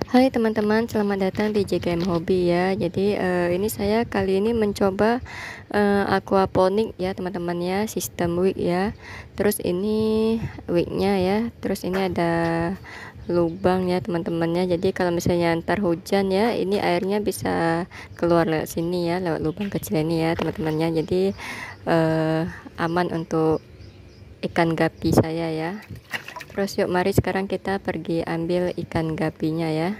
Hai teman-teman, selamat datang di JKM Hobi ya. Jadi ini saya kali ini mencoba aquaponik ya teman-teman ya, sistem wig ya. Terus ini wignya ya. Terus ini ada lubang ya teman-temannya. Jadi kalau misalnya ntar hujan ya, ini airnya bisa keluar lewat sini ya, lewat lubang kecil ini ya teman-temannya. Jadi eh, aman untuk ikan gapi saya ya. Terus yuk mari sekarang kita pergi ambil ikan gapinya ya.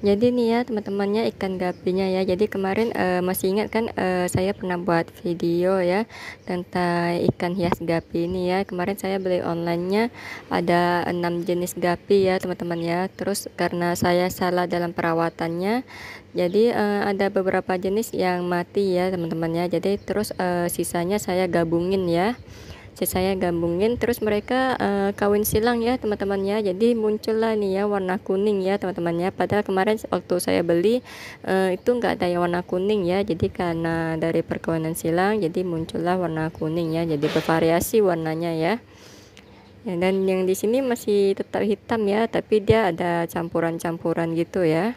Jadi nih ya teman-temannya ikan gapinya ya. Jadi kemarin masih ingat kan saya pernah buat video ya tentang ikan hias gapi ini ya. Kemarin saya beli onlinenya ada 6 jenis gapi ya teman-teman ya. Terus karena saya salah dalam perawatannya, jadi ada beberapa jenis yang mati ya teman-teman ya. Jadi terus sisanya saya gabungin ya. Saya gabungin terus mereka kawin silang ya teman-temannya. Jadi muncullah nih ya warna kuning ya teman-temannya. Padahal kemarin waktu saya beli itu nggak ada yang warna kuning ya. Jadi karena dari perkawinan silang jadi muncullah warna kuning ya. Jadi bervariasi warnanya ya. Ya, dan yang di sini masih tetap hitam ya, tapi dia ada campuran-campuran gitu ya.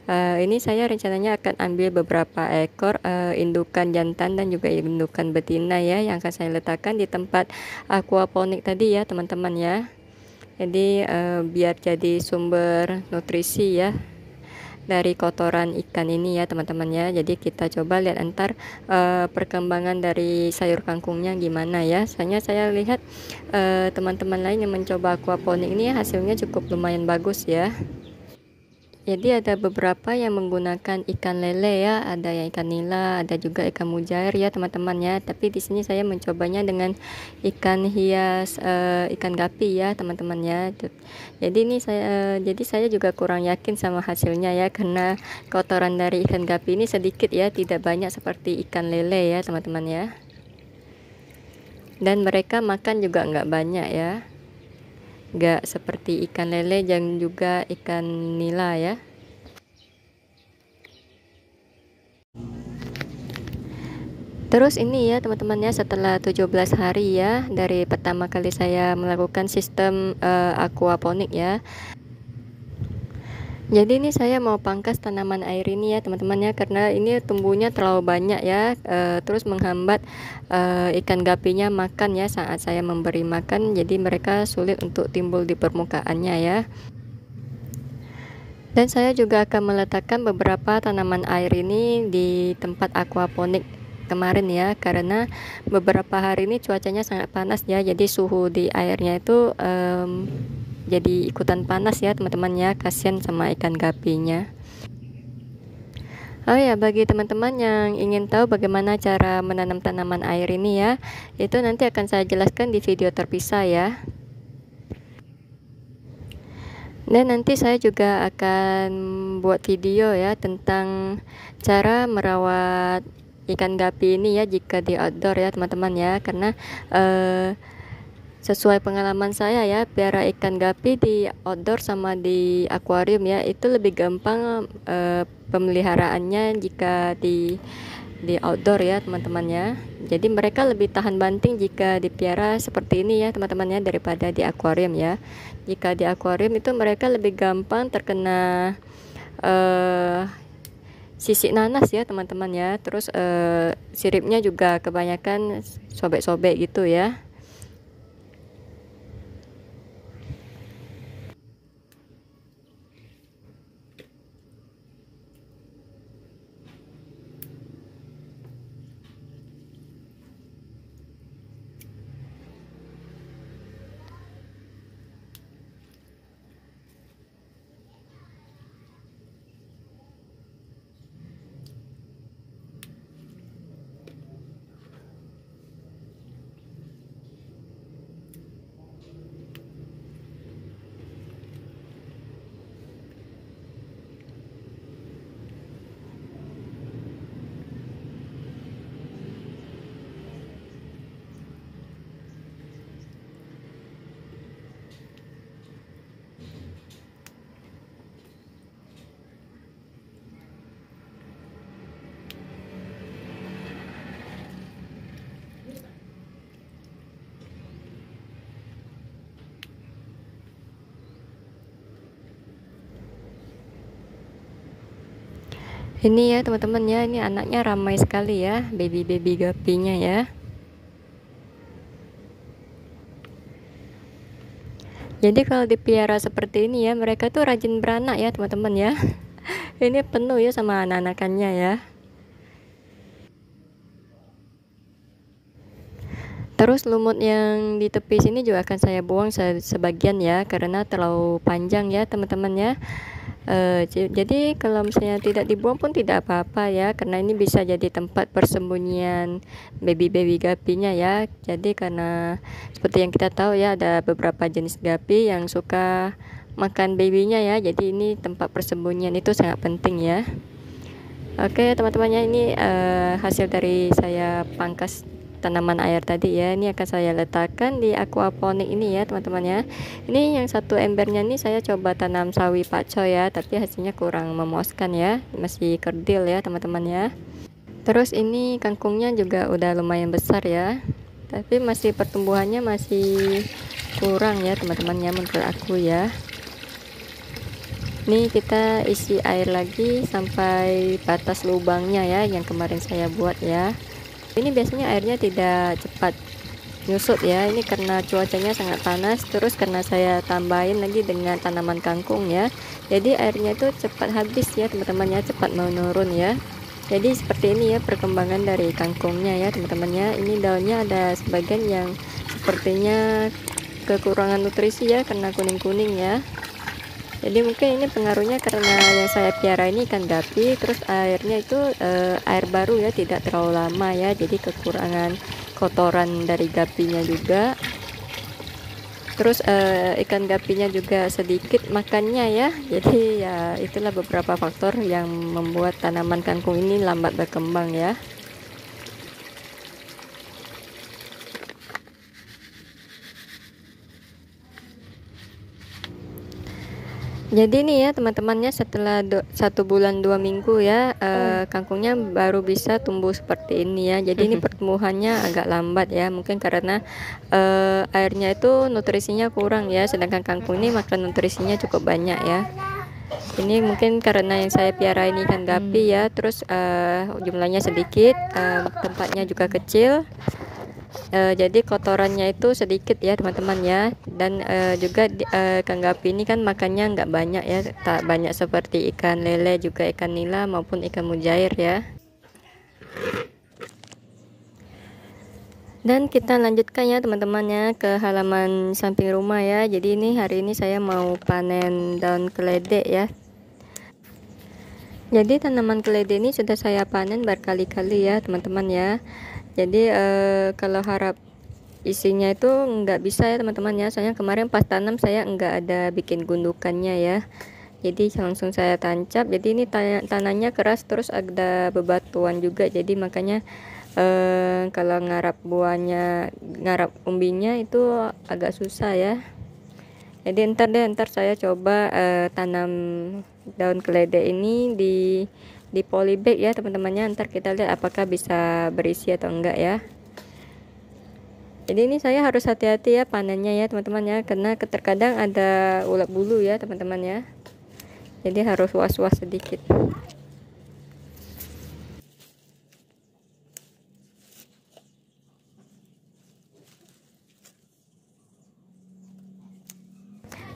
Ini saya rencananya akan ambil beberapa ekor indukan jantan dan juga indukan betina ya, yang akan saya letakkan di tempat aquaponik tadi ya teman-teman ya. Jadi biar jadi sumber nutrisi ya dari kotoran ikan ini ya teman-teman ya. Jadi kita coba lihat ntar perkembangan dari sayur kangkungnya gimana ya. Soalnya saya lihat teman-teman lain yang mencoba aquaponik ini hasilnya cukup lumayan bagus ya. Jadi ada beberapa yang menggunakan ikan lele ya, ada yang ikan nila, ada juga ikan mujair ya teman-teman ya. Tapi di sini saya mencobanya dengan ikan hias, ikan gapi ya teman-teman ya. Jadi ini jadi saya juga kurang yakin sama hasilnya ya, karena kotoran dari ikan gapi ini sedikit ya, tidak banyak seperti ikan lele ya teman-teman ya. Dan mereka makan juga nggak banyak ya, nggak seperti ikan lele dan juga ikan nila ya. Terus ini ya teman-teman ya, setelah 17 hari ya dari pertama kali saya melakukan sistem aquaponik ya. Jadi ini saya mau pangkas tanaman air ini ya teman-teman ya, karena ini tumbuhnya terlalu banyak ya, terus menghambat ikan gapinya makan ya saat saya memberi makan. Jadi mereka sulit untuk timbul di permukaannya ya. Dan saya juga akan meletakkan beberapa tanaman air ini di tempat aquaponik kemarin ya, karena beberapa hari ini cuacanya sangat panas ya. Jadi suhu di airnya itu jadi ikutan panas ya teman-teman ya. Kasihan sama ikan gapinya. Oh ya, bagi teman-teman yang ingin tahu bagaimana cara menanam tanaman air ini ya, itu nanti akan saya jelaskan di video terpisah ya. Dan nanti saya juga akan buat video ya tentang cara merawat ikan gapi ini ya jika di outdoor ya teman-teman ya, karena sesuai pengalaman saya ya, piara ikan gapi di outdoor sama di akuarium ya itu lebih gampang pemeliharaannya jika di outdoor ya teman-teman ya. Jadi mereka lebih tahan banting jika dipiara seperti ini ya teman-teman ya, daripada di akuarium ya. Jika di akuarium itu mereka lebih gampang terkena sisik nanas ya teman-teman ya. Terus siripnya juga kebanyakan sobek-sobek gitu ya. Ini ya teman-teman ya, ini anaknya ramai sekali ya, baby gapinya ya. Jadi kalau dipelihara seperti ini ya, mereka tuh rajin beranak ya teman-teman ya. Ini penuh ya sama anak-anakannya ya. Terus lumut yang di tepi sini juga akan saya buang sebagian ya, karena terlalu panjang ya teman-teman ya. Jadi kalau misalnya tidak dibuang pun tidak apa-apa ya, karena ini bisa jadi tempat persembunyian baby gapinya ya. Jadi karena seperti yang kita tahu ya, ada beberapa jenis gapi yang suka makan babynya ya, jadi ini tempat persembunyian itu sangat penting ya. Oke teman-temannya, ini hasil dari saya pangkas tanaman air tadi ya. Ini akan saya letakkan di aquaponik ini ya teman-teman ya. Ini yang satu embernya ini saya coba tanam sawi pakcoy ya, tapi hasilnya kurang memuaskan ya, masih kerdil ya teman-teman ya. Terus ini kangkungnya juga udah lumayan besar ya, tapi masih pertumbuhannya masih kurang ya teman-teman ya, menurut aku ya. Nih kita isi air lagi sampai batas lubangnya ya, yang kemarin saya buat ya. Ini biasanya airnya tidak cepat nyusut ya, ini karena cuacanya sangat panas. Terus karena saya tambahin lagi dengan tanaman kangkung ya, jadi airnya itu cepat habis ya teman-teman ya, cepat menurun ya. Jadi seperti ini ya perkembangan dari kangkungnya ya teman-teman ya. Ini daunnya ada sebagian yang sepertinya kekurangan nutrisi ya, karena kuning-kuning ya. Jadi mungkin ini pengaruhnya karena yang saya piara ini ikan gapi, terus airnya itu air baru ya, tidak terlalu lama ya, jadi kekurangan kotoran dari gapinya juga. Terus ikan gapinya juga sedikit makannya ya, jadi ya itulah beberapa faktor yang membuat tanaman kangkung ini lambat berkembang ya. Jadi nih ya teman-temannya, setelah 1 bulan 2 minggu ya, kangkungnya baru bisa tumbuh seperti ini ya. Jadi ini pertumbuhannya agak lambat ya, mungkin karena airnya itu nutrisinya kurang ya, sedangkan kangkung ini makan nutrisinya cukup banyak ya. Ini mungkin karena yang saya piara ini ikan gapi ya, terus jumlahnya sedikit, tempatnya juga kecil. Jadi kotorannya itu sedikit ya teman-teman ya, dan juga ikan gapi ini kan makannya nggak banyak ya, tak banyak seperti ikan lele, juga ikan nila maupun ikan mujair ya. Dan kita lanjutkan ya teman-teman ya ke halaman samping rumah ya. Jadi ini hari ini saya mau panen daun keledek ya. Jadi tanaman keledek ini sudah saya panen berkali-kali ya teman-teman ya. Jadi kalau harap isinya itu nggak bisa ya teman-teman ya, soalnya kemarin pas tanam saya nggak ada bikin gundukannya ya, jadi langsung saya tancap. Jadi ini tanahnya keras, terus ada bebatuan juga, jadi makanya kalau ngarap buahnya, ngarap umbinya itu agak susah ya. Jadi ntar saya coba tanam daun keledek ini di polybag ya teman-temannya, ntar kita lihat apakah bisa berisi atau enggak ya. Jadi ini saya harus hati-hati ya panennya ya teman-teman ya, karena terkadang ada ulat bulu ya teman-teman ya, jadi harus was-was sedikit.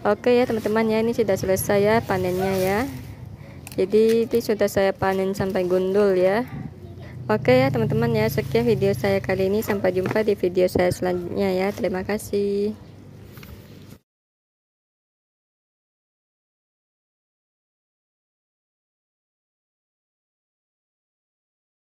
Oke ya teman-teman ya, ini sudah selesai ya panennya ya. Jadi ini sudah saya panen sampai gundul ya. Oke ya teman-teman ya, sekian video saya kali ini, sampai jumpa di video saya selanjutnya ya. Terima kasih.